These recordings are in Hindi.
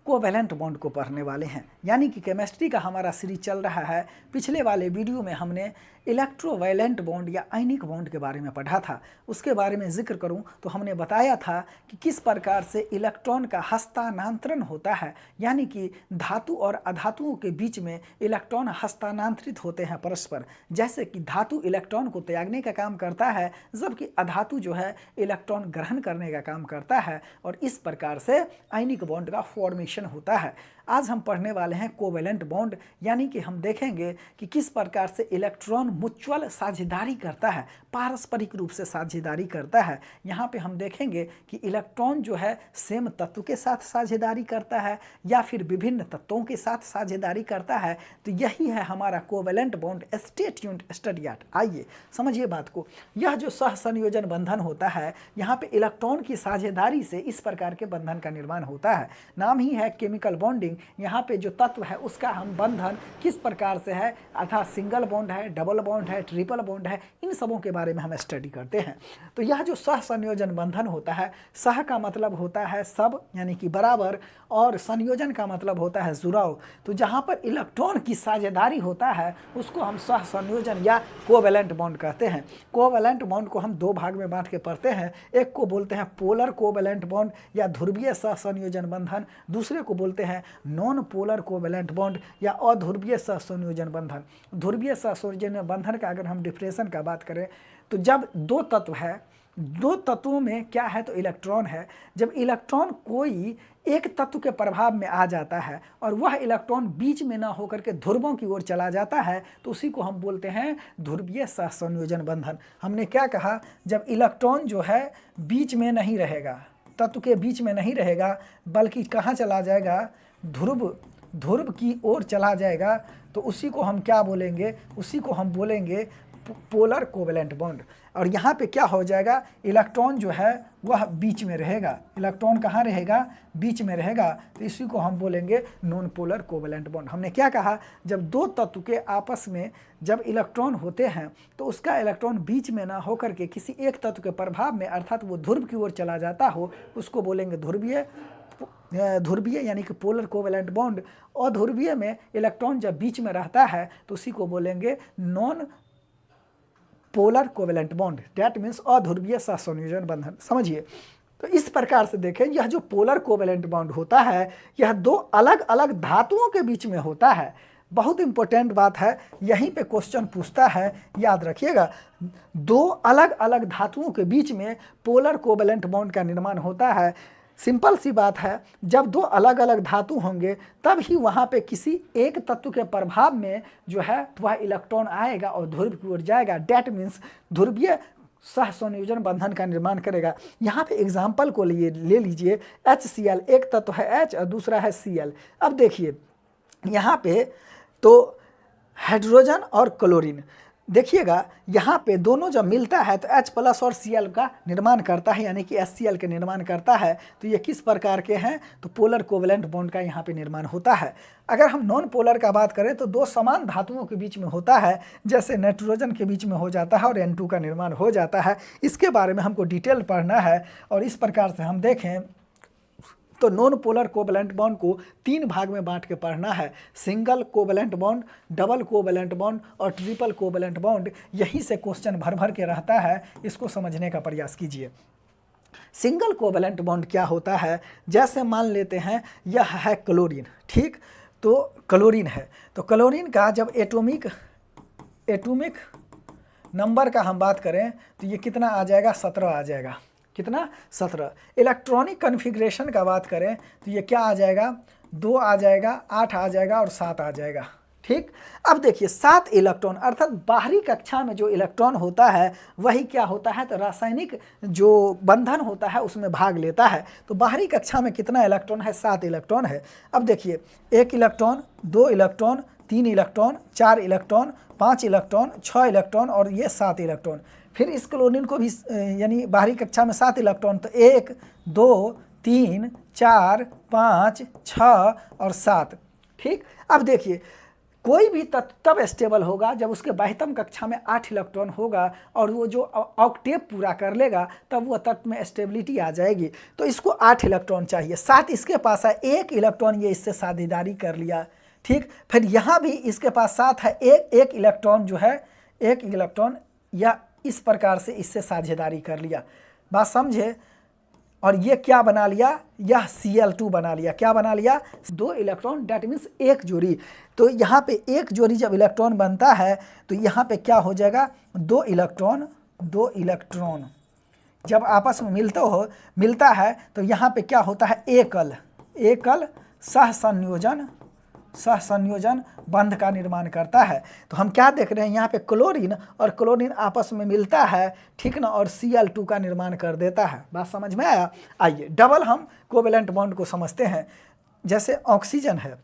कोवैलेंट बॉन्ड को पढ़ने वाले हैं। यानी कि केमिस्ट्री का हमारा सीरीज चल रहा है। पिछले वाले वीडियो में हमने इलेक्ट्रोवैलेंट बॉन्ड या आयनिक बॉन्ड के बारे में पढ़ा था। उसके बारे में जिक्र करूं तो हमने बताया था कि किस प्रकार से इलेक्ट्रॉन का हस्तांतरण होता है, यानी कि धातु और अधातुओं के बीच में इलेक्ट्रॉन हस्तांतरित होते हैं परस्पर। जैसे कि धातु इलेक्ट्रॉन को त्यागने का काम करता है, जबकि अधातु जो है इलेक्ट्रॉन ग्रहण करने का काम करता है, और इस प्रकार से आयनिक बॉन्ड का फॉर्मेशन होता है। आज हम पढ़ने वाले हैं कोवैलेंट बॉन्ड, यानी कि हम देखेंगे कि किस प्रकार से इलेक्ट्रॉन म्यूचुअल साझेदारी करता है, पारस्परिक रूप से साझेदारी करता है। यहाँ पे हम देखेंगे कि इलेक्ट्रॉन जो है सेम तत्व के साथ साझेदारी करता है या फिर विभिन्न तत्वों के साथ साझेदारी करता है। तो यही है हमारा covalent bond. Stay tuned, study it. आइए समझिए बात को। यह जो सहसंयोजन बंधन होता है, यहाँ पे इलेक्ट्रॉन की साझेदारी से इस प्रकार के बंधन का निर्माण होता है। नाम ही है केमिकल बॉन्डिंग। यहाँ पे जो तत्व है उसका हम बंधन किस प्रकार से है, अर्थात सिंगल बॉन्ड है, डबल बॉन्ड है, ट्रिपल बॉन्ड है, इन सबों के बारे में हम स्टडी करते हैं। तो यह जो सहसंयोजन बंधन होता है, सह का मतलब होता है सब यानी कि बराबर, और संयोजन का मतलब होता है जुड़ाव। तो जहाँ पर इलेक्ट्रॉन की साझेदारी होता है उसको हम सहसंयोजन या कोवैलेंट बॉन्ड कहते हैं। कोवैलेंट बॉन्ड को हम दो भाग में बांट के पढ़ते हैं। एक को बोलते हैं पोलर कोवैलेंट बॉन्ड या ध्रुवीय सहसंयोजन बंधन, दूसरे को बोलते हैं नॉन पोलर कोवैलेंट बॉन्ड या अध्रुवीय सहसंयोजन बंधन। ध्रुवीय सहसंयोजन बंधन का अगर हम डिफरेंशन का बात करें तो जब दो तत्व है, दो तत्वों में क्या है तो इलेक्ट्रॉन है। जब इलेक्ट्रॉन कोई एक तत्व के प्रभाव में आ जाता है और वह इलेक्ट्रॉन बीच में ना होकर के ध्रुवों की ओर चला जाता है तो उसी को हम बोलते हैं ध्रुवीय सहसंयोजन बंधन। हमने क्या कहा, जब इलेक्ट्रॉन जो है बीच में नहीं रहेगा, तत्व के बीच में नहीं रहेगा, बल्कि कहाँ चला जाएगा, ध्रुव की ओर चला जाएगा, तो उसी को हम क्या बोलेंगे, उसी को हम बोलेंगे पोलर कोवैलेंट बॉन्ड। और यहाँ पे क्या हो जाएगा, इलेक्ट्रॉन जो है वह बीच में रहेगा। इलेक्ट्रॉन कहाँ रहेगा, बीच में रहेगा, तो इसी को हम बोलेंगे नॉन पोलर कोवैलेंट बॉन्ड। हमने क्या कहा, जब दो तत्व के आपस में जब इलेक्ट्रॉन होते हैं तो उसका इलेक्ट्रॉन बीच में ना होकर के किसी एक तत्व के प्रभाव में अर्थात वो ध्रुव की ओर चला जाता हो, उसको बोलेंगे ध्रुवीय यानी कि पोलर कोवैलेंट बॉन्ड। और ध्रुवीय में इलेक्ट्रॉन जब बीच में रहता है तो उसी को बोलेंगे non polar covalent bond. That means अध्रुवीय सहसंयोजन बंधन। समझिए, तो इस प्रकार से देखें, यह जो पोलर कोवैलेंट बॉन्ड होता है यह दो अलग अलग धातुओं के बीच में होता है। बहुत इंपॉर्टेंट बात है, यहीं पे क्वेश्चन पूछता है, याद रखिएगा। दो अलग अलग धातुओं के बीच में पोलर कोवैलेंट बॉन्ड का निर्माण होता है। सिंपल सी बात है, जब दो अलग अलग धातु होंगे तब ही वहाँ पे किसी एक तत्व के प्रभाव में जो है वह इलेक्ट्रॉन आएगा और ध्रुव की ओर जाएगा। डैट मीन्स ध्रुवीय सहसंयोजन बंधन का निर्माण करेगा। यहाँ पे एग्जाम्पल को ले लीजिए, HCl, एक तत्व है H और दूसरा है Cl। अब देखिए यहाँ पे तो हाइड्रोजन और क्लोरीन, देखिएगा यहाँ पे दोनों जब मिलता है तो H प्लस और Cl का निर्माण करता है, यानी कि HCl के निर्माण करता है। तो ये किस प्रकार के हैं, तो पोलर कोवैलेंट बॉन्ड का यहाँ पे निर्माण होता है। अगर हम नॉन पोलर का बात करें तो दो समान धातुओं के बीच में होता है, जैसे नाइट्रोजन के बीच में हो जाता है और N2 का निर्माण हो जाता है। इसके बारे में हमको डिटेल पढ़ना है और इस प्रकार से हम देखें तो नॉन पोलर कोवैलेंट बॉन्ड को तीन भाग में बांट के पढ़ना है। Single covalent bond, double covalent bond और ट्रिपल कोवैलेंट बॉन्ड। यहीं से क्वेश्चन भर भर के रहता है, इसको समझने का प्रयास कीजिए। सिंगल कोवैलेंट बॉन्ड क्या होता है, जैसे मान लेते हैं यह है क्लोरीन, ठीक, तो क्लोरीन है, तो क्लोरीन का जब एटॉमिक नंबर का हम बात करें तो ये कितना आ जाएगा, 17 आ जाएगा। कितना, 17। इलेक्ट्रॉनिक कन्फिग्रेशन का बात करें तो ये क्या आ जाएगा, 2 आ जाएगा, 8 आ जाएगा और 7 आ जाएगा, ठीक। अब देखिए 7 इलेक्ट्रॉन अर्थात बाहरी कक्षा में जो इलेक्ट्रॉन होता है वही क्या होता है, तो रासायनिक जो बंधन होता है उसमें भाग लेता है। तो बाहरी कक्षा में कितना इलेक्ट्रॉन है, 7 इलेक्ट्रॉन है। अब देखिए 1 electron, 2 electron, 3 electron, 4 electron, 5 electron, 6 electron और ये 7 इलेक्ट्रॉन। फिर इस क्लोरीन को भी यानी बाहरी कक्षा में 7 इलेक्ट्रॉन, तो 1, 2, 3, 4, 5, 6 और 7, ठीक। अब देखिए कोई भी तत्व तब स्टेबल होगा जब उसके बाह्यतम कक्षा में 8 इलेक्ट्रॉन होगा और वो जो ऑक्टेव पूरा कर लेगा तब वो तत्व में स्टेबिलिटी आ जाएगी। तो इसको 8 इलेक्ट्रॉन चाहिए, 7 इसके पास है, 1 इलेक्ट्रॉन ये इससे साझेदारी कर लिया, ठीक। फिर यहाँ भी इसके पास 7 है, एक इलेक्ट्रॉन जो है, 1 इलेक्ट्रॉन या इस प्रकार से इससे साझेदारी कर लिया, बात समझे। और ये क्या बना लिया, यह Cl2 बना लिया, क्या बना लिया, 2 इलेक्ट्रॉन, डेट मीन्स एक जोड़ी। तो यहाँ पे एक जोड़ी जब इलेक्ट्रॉन बनता है तो यहाँ पे क्या हो जाएगा, 2 इलेक्ट्रॉन जब आपस में मिलता है तो यहाँ पे क्या होता है, एकल सहसंयोजन बंध का निर्माण करता है। तो हम क्या देख रहे हैं, यहाँ पे क्लोरीन और क्लोरीन आपस में मिलता है, ठीक ना, और Cl2 का निर्माण कर देता है। बात समझ में आया। आइए डबल हम कोवेलेंट बॉन्ड को समझते हैं। जैसे ऑक्सीजन है,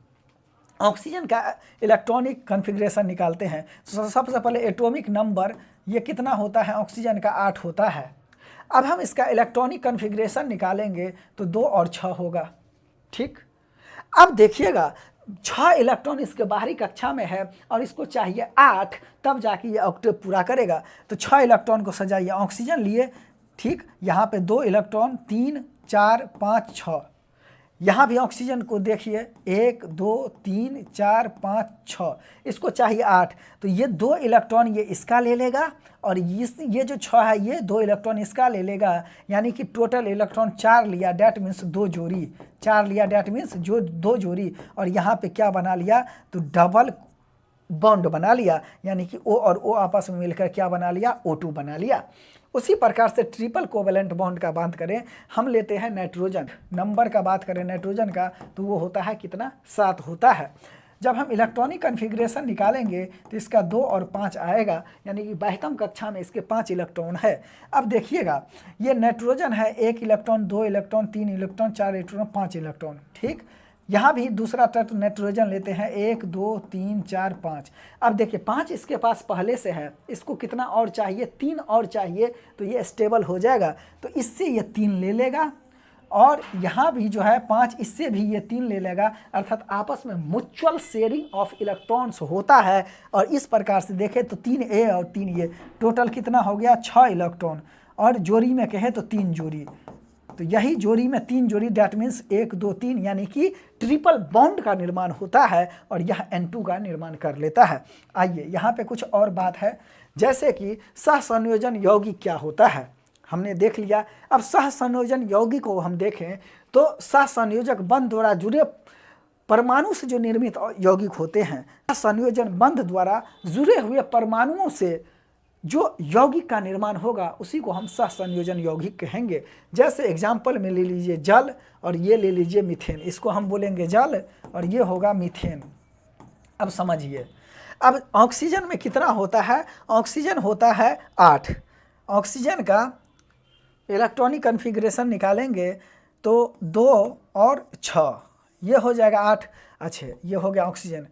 ऑक्सीजन का इलेक्ट्रॉनिक कन्फिग्रेशन निकालते हैं। तो सबसे पहले एटॉमिक नंबर ये कितना होता है, ऑक्सीजन का 8 होता है। अब हम इसका इलेक्ट्रॉनिक कन्फिग्रेशन निकालेंगे तो 2 और 6 होगा, ठीक। अब देखिएगा 6 इलेक्ट्रॉन इसके बाहरी कक्षा में है और इसको चाहिए 8, तब जाके ये ऑक्टेव पूरा करेगा। तो 6 इलेक्ट्रॉन को सजाइए, ऑक्सीजन लिए, ठीक। यहाँ पे 2 इलेक्ट्रॉन, 3 4 5 6। यहाँ भी ऑक्सीजन को देखिए, 1 2 3 4 5 6, इसको चाहिए 8। तो ये 2 इलेक्ट्रॉन ये इसका ले लेगा और ये जो 6 है ये 2 इलेक्ट्रॉन इसका ले लेगा, यानी कि टोटल इलेक्ट्रॉन 4 लिया, डेट मीन्स 2 जोड़ी, 4 लिया, डेट मीन्स जो 2 जोड़ी। और यहाँ पे क्या बना लिया, तो डबल बॉन्ड बना लिया, यानी कि O और O आपस में मिलकर क्या बना लिया, O2 बना लिया। उसी प्रकार से ट्रिपल कोवेलेंट बॉन्ड का बात करें, हम लेते हैं नाइट्रोजन, नंबर का बात करें नाइट्रोजन का तो वो होता है कितना, 7 होता है। जब हम इलेक्ट्रॉनिक कन्फिग्रेशन निकालेंगे तो इसका 2 और 5 आएगा, यानी कि बाह्यतम कक्षा में इसके 5 इलेक्ट्रॉन है। अब देखिएगा ये नाइट्रोजन है, 1 electron, 2 electron, 3 electron, 4 electron, 5 electron, ठीक। यहाँ भी दूसरा तत्व नाइट्रोजन लेते हैं, 1 2 3 4 5। अब देखिए 5 इसके पास पहले से है, इसको कितना और चाहिए, 3 और चाहिए, तो ये स्टेबल हो जाएगा। तो इससे ये 3 ले लेगा और यहाँ भी जो है 5, इससे भी ये 3 ले लेगा, अर्थात आपस में म्यूचुअल शेयरिंग ऑफ इलेक्ट्रॉन्स होता है। और इस प्रकार से देखें तो 3A और 3 ये टोटल कितना हो गया, 6 इलेक्ट्रॉन, और जोड़ी में कहे तो 3 जोड़ी। तो यही जोड़ी में 3 जोड़ी, डेट मीन्स 1 2 3, यानी कि ट्रिपल बॉन्ड का निर्माण होता है और यह N2 का निर्माण कर लेता है। आइए यहाँ पे कुछ और बात है, जैसे कि सहसंयोजन यौगिक क्या होता है हमने देख लिया। अब सहसंयोजन यौगिक को हम देखें तो सहसंयोजक बंध द्वारा जुड़े परमाणु से जो निर्मित यौगिक होते हैं, सहसंयोजन बंध द्वारा जुड़े हुए परमाणुओं से जो यौगिक का निर्माण होगा उसी को हम सहसंयोजन यौगिक कहेंगे। जैसे एग्जाम्पल में ले लीजिए जल और ये ले लीजिए मीथेन, इसको हम बोलेंगे जल और ये होगा मीथेन। अब समझिए, अब ऑक्सीजन में कितना होता है, ऑक्सीजन होता है 8। ऑक्सीजन का इलेक्ट्रॉनिक कन्फिग्रेशन निकालेंगे तो 2 और 6, ये हो जाएगा 8। अच्छा, ये हो गया ऑक्सीजन।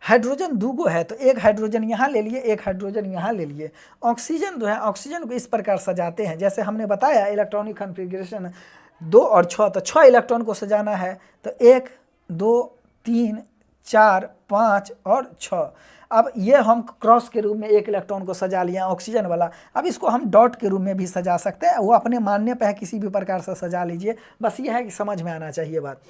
हाइड्रोजन 2 है तो 1 हाइड्रोजन यहाँ ले लिए, 1 हाइड्रोजन यहाँ ले लिए। ऑक्सीजन जो है, ऑक्सीजन को इस प्रकार सजाते हैं, जैसे हमने बताया इलेक्ट्रॉनिक कन्फिग्रेशन 2 और 6, तो 6 इलेक्ट्रॉन को सजाना है तो 1 2 3 4 5 और 6। अब ये हम क्रॉस के रूप में 1 इलेक्ट्रॉन को सजा लिया ऑक्सीजन वाला। अब इसको हम डॉट के रूप में भी सजा सकते हैं, वो अपने मानने पर है, किसी भी प्रकार से सजा लीजिए, बस ये है कि समझ में आना चाहिए बात।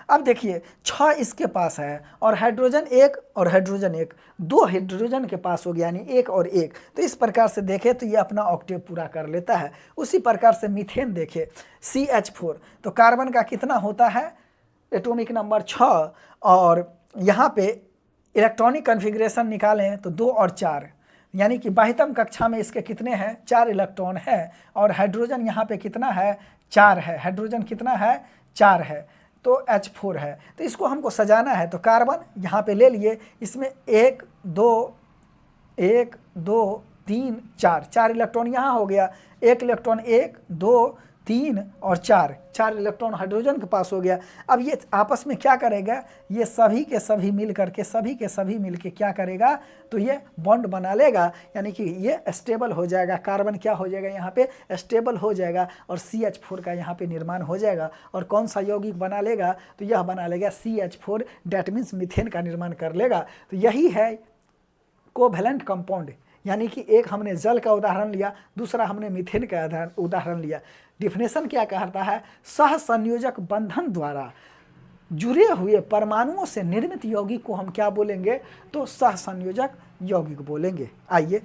अब देखिए 6 इसके पास है और हाइड्रोजन 1 और हाइड्रोजन 1, 2 हाइड्रोजन के पास हो गया, यानी 1 और 1। तो इस प्रकार से देखें तो ये अपना ऑक्टेव पूरा कर लेता है। उसी प्रकार से मीथेन देखें, CH4, तो कार्बन का कितना होता है, एटॉमिक नंबर 6, और यहाँ पे इलेक्ट्रॉनिक कन्फिग्रेशन निकालें तो 2 और 4, यानी कि बाह्यतम कक्षा में इसके कितने हैं, 4 इलेक्ट्रॉन है। और हाइड्रोजन यहाँ पे कितना है, 4 है। हाइड्रोजन कितना है, 4 है, तो H4 है। तो इसको हमको सजाना है तो कार्बन यहाँ पे ले लिए, इसमें 1 2 3 4 इलेक्ट्रॉन यहाँ हो गया, 1 इलेक्ट्रॉन 1 2 3 और 4 इलेक्ट्रॉन हाइड्रोजन के पास हो गया। अब ये आपस में क्या करेगा, ये सभी के सभी मिल करके क्या करेगा, तो ये बॉन्ड बना लेगा, यानी कि ये स्टेबल हो जाएगा। कार्बन क्या हो जाएगा, यहाँ पे स्टेबल हो जाएगा और CH4 का यहाँ पे निर्माण हो जाएगा। और कौन सा यौगिक बना लेगा, तो यह बना लेगा CH4, डेट मीन्स मीथेन का निर्माण कर लेगा। तो यही है कोवैलेंट कंपाउंड, यानी कि एक हमने जल का उदाहरण लिया, दूसरा हमने मीथेन का उदाहरण लिया। डिफिनेशन क्या कहता है, सह संयोजक बंधन द्वारा जुड़े हुए परमाणुओं से निर्मित यौगिक को हम क्या बोलेंगे, तो सह संयोजक यौगिक बोलेंगे। आइए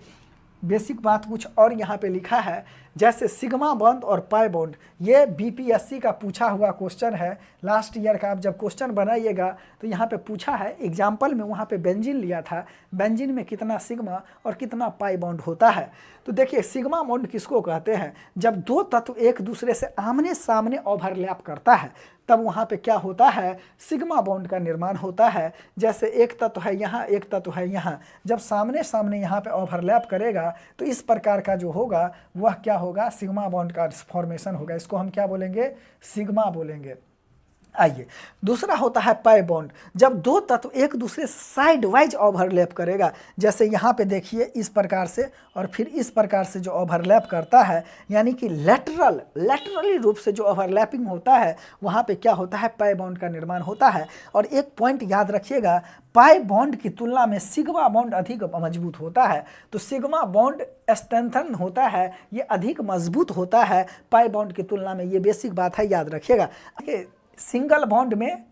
बेसिक बात कुछ और यहाँ पे लिखा है, जैसे सिग्मा बॉन्ड और पाई बॉन्ड, ये BPSC का पूछा हुआ क्वेश्चन है। लास्ट ईयर का आप जब क्वेश्चन बनाइएगा तो यहाँ पे पूछा है, एग्जाम्पल में वहाँ पे बेंजीन लिया था, बेंजीन में कितना सिग्मा और कितना पाई बॉन्ड होता है। तो देखिए सिग्मा बॉन्ड किसको कहते हैं, जब दो तत्व एक दूसरे से आमने सामने ओवरलैप करता है तब वहाँ पे क्या होता है, सिग्मा बॉन्ड का निर्माण होता है। जैसे एक तत्व है यहाँ, एक तत्व है यहाँ, जब सामने सामने यहाँ पे ओवरलैप करेगा तो इस प्रकार का जो होगा वह क्या होगा, सिग्मा बॉन्ड का फॉर्मेशन होगा। इसको हम क्या बोलेंगे, सिग्मा बोलेंगे। आइए दूसरा होता है पाई बॉन्ड, जब दो तत्व एक दूसरे से साइड वाइज ओवरलैप करेगा, जैसे यहाँ पे देखिए इस प्रकार से और फिर इस प्रकार से जो ओवरलैप करता है, यानी कि लेटरली रूप से जो ओवरलैपिंग होता है वहाँ पे क्या होता है, पाई बॉन्ड का निर्माण होता है। और एक पॉइंट याद रखिएगा, पाई बॉन्ड की तुलना में सिग्मा बॉन्ड अधिक मजबूत होता है। तो सिग्मा बॉन्ड स्ट्रेंथन होता है, ये अधिक मजबूत होता है पाई बॉन्ड की तुलना में, ये बेसिक बात है, याद रखिएगा। सिंगल बॉन्ड में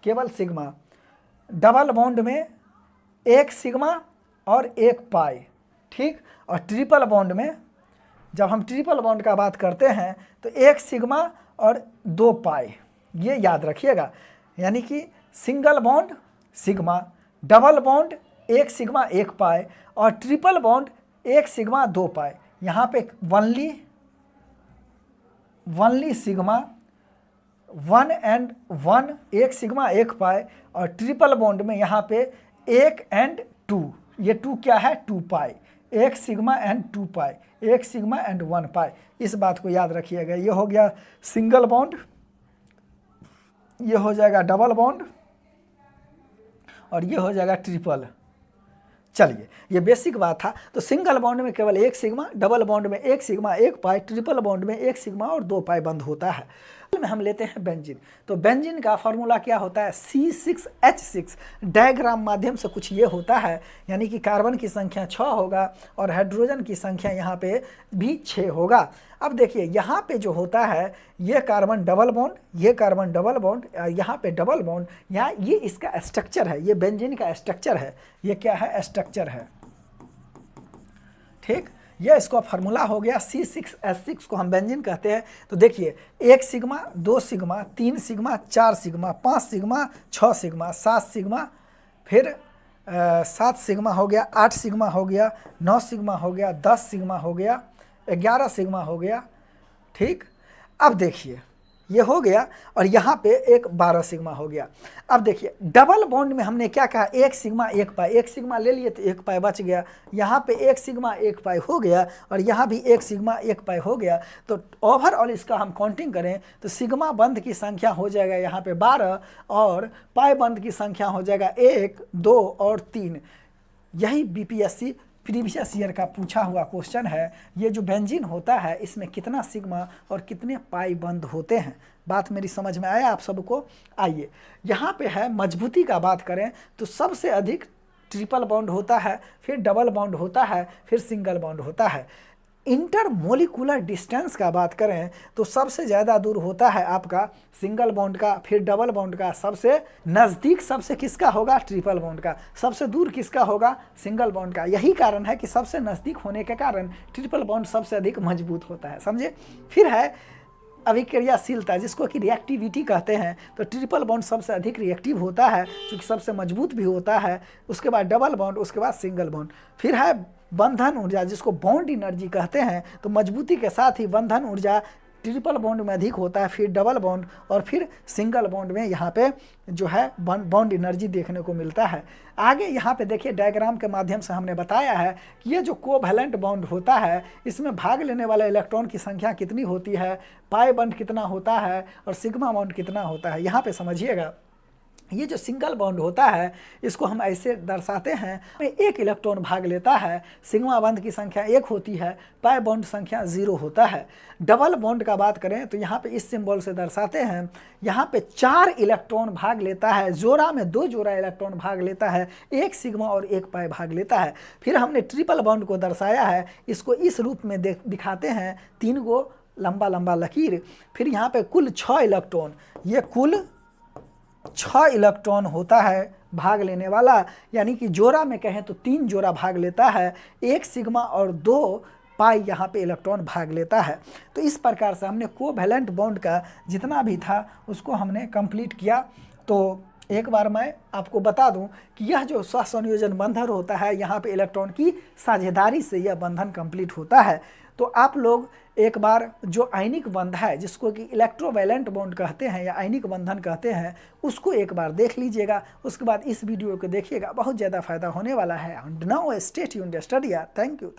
केवल सिग्मा, डबल बॉन्ड में एक सिग्मा और एक पाई, ठीक। और ट्रिपल बॉन्ड में, जब हम ट्रिपल बॉन्ड का बात करते हैं तो एक सिग्मा और 2 पाई, ये याद रखिएगा। यानी कि single bond sigma, double bond एक सिग्मा एक पाई और ट्रिपल बॉन्ड एक सिग्मा 2 पाई। यहाँ पे वनली सिग्मा 1 and 1, एक सिग्मा एक पाई, और ट्रिपल बॉन्ड में यहाँ पे 1 and 2, ये 2 क्या है, 2 पाई, एक सिग्मा एंड 2 पाई, एक सिग्मा एंड 1 पाई। इस बात को याद रखिएगा। ये हो गया सिंगल बॉन्ड, ये हो जाएगा डबल बॉन्ड और ये हो जाएगा ट्रिपल। चलिए ये बेसिक बात था। तो सिंगल बॉन्ड में केवल एक सिग्मा, डबल बॉन्ड में एक सिग्मा एक पाई, ट्रिपल बॉन्ड में एक सिग्मा और 2 पाई बंद होता है। में हम लेते हैं बेंजीन। तो बेंजीन का फॉर्मूला क्या होता है, C6H6। डायग्राम माध्यम से कुछ ये होता है, यानी कि कार्बन की संख्या 6 होगा और हाइड्रोजन की संख्या यहाँ पे भी 6 होगा। अब देखिए यहाँ पे जो होता है, ये कार्बन डबल बॉन्ड, ये कार्बन डबल बॉन्ड, यहाँ पे डबल बॉन्ड, यहाँ ये इसका स्ट्रक्चर है, ये बेंजीन का स्ट्रक्चर है। ये क्या है, स्ट्रक्चर है, ठीक। यह इसका फार्मूला हो गया। C6H6 को हम बेंजीन कहते हैं। तो देखिए 1 sigma, 2 sigma, 3 sigma, 4 sigma, 5 sigma, 6 sigma, 7 sigma, फिर 7 सिग्मा हो गया, 8 सिग्मा हो गया, 9 सिग्मा हो गया, 10 सिग्मा हो गया, 11 सिग्मा हो गया, ठीक। अब देखिए ये हो गया और यहाँ पे एक 12 सिग्मा हो गया। अब देखिए डबल बॉन्ड में हमने क्या कहा, 1 सिग्मा 1 पाई, 1 सिग्मा ले लिए तो 1 पाई बच गया, यहाँ पे 1 सिग्मा 1 पाई हो गया और यहाँ भी 1 सिग्मा 1 पाई हो गया। तो ओवरऑल इसका हम काउंटिंग करें तो सिग्मा बंद की संख्या हो जाएगा यहाँ पे 12 और पाई बंद की संख्या हो जाएगा 1, 2 और 3। यही BPSC प्रीवियस ईयर का पूछा हुआ क्वेश्चन है। ये जो बेंजीन होता है इसमें कितना सिग्मा और कितने पाई बंद होते हैं। बात मेरी समझ में आया आप सबको। आइए यहाँ पे है मजबूती का बात करें तो सबसे अधिक ट्रिपल बॉन्ड होता है, फिर डबल बॉन्ड होता है, फिर सिंगल बॉन्ड होता है। इंटरमोलिकुलर डिस्टेंस का बात करें तो सबसे ज़्यादा दूर होता है आपका सिंगल बॉन्ड का, फिर डबल बॉन्ड का। सबसे नज़दीक सबसे किसका होगा, ट्रिपल बॉन्ड का। सबसे दूर किसका होगा, सिंगल बॉन्ड का। यही कारण है कि सबसे नज़दीक होने के कारण ट्रिपल बॉन्ड सबसे अधिक मजबूत होता है, समझे। फिर है अभिक्रियाशीलता, जिसको कि रिएक्टिविटी कहते हैं। तो ट्रिपल बॉन्ड सबसे अधिक रिएक्टिव होता है क्योंकि सबसे मजबूत भी होता है। उसके बाद डबल बॉन्ड, उसके बाद सिंगल बॉन्ड। फिर है बंधन ऊर्जा, जिसको बॉन्ड एनर्जी कहते हैं। तो मजबूती के साथ ही बंधन ऊर्जा ट्रिपल बॉन्ड में अधिक होता है, फिर डबल बॉन्ड और फिर सिंगल बॉन्ड में यहाँ पे जो है बॉन्ड एनर्जी देखने को मिलता है। आगे यहाँ पे देखिए डायग्राम के माध्यम से हमने बताया है कि ये जो कोवैलेंट बॉन्ड होता है इसमें भाग लेने वाले इलेक्ट्रॉन की संख्या कितनी होती है, पाई बॉन्ड कितना होता है और सिग्मा बॉन्ड कितना होता है। यहाँ पे समझिएगा, ये जो सिंगल बॉन्ड होता है इसको हम ऐसे दर्शाते हैं, एक इलेक्ट्रॉन भाग लेता है, सिग्मा बॉन्ड की संख्या 1 होती है, पाई बॉन्ड संख्या 0 होता है। डबल बॉन्ड का बात करें तो यहाँ पे इस सिंबल से दर्शाते हैं, यहाँ पे 4 इलेक्ट्रॉन भाग लेता है, जोड़ा में 2 जोड़ा इलेक्ट्रॉन भाग लेता है, 1 सिग्मा और 1 पाई भाग लेता है। फिर हमने ट्रिपल बॉन्ड को दर्शाया है, इसको इस रूप में दिखाते हैं, 3 गो लंबा लंबा लकीर। फिर यहाँ पे कुल 6 इलेक्ट्रॉन, ये कुल 6 इलेक्ट्रॉन होता है भाग लेने वाला, यानी कि जोड़ा में कहें तो 3 जोड़ा भाग लेता है, 1 सिग्मा और 2 पाई यहाँ पे इलेक्ट्रॉन भाग लेता है। तो इस प्रकार से हमने कोवैलेंट बॉन्ड का जितना भी था उसको हमने कंप्लीट किया। तो एक बार मैं आपको बता दूं कि यह जो सहसंयोजन बंधन होता है, यहाँ पे इलेक्ट्रॉन की साझेदारी से यह बंधन कंप्लीट होता है। तो आप लोग एक बार जो आयनिक बंध है, जिसको कि इलेक्ट्रोवैलेंट बॉन्ड कहते हैं या आयनिक बंधन कहते हैं, उसको एक बार देख लीजिएगा। उसके बाद इस वीडियो को देखिएगा, बहुत ज़्यादा फायदा होने वाला है। Now stay tuned, study. Thank you.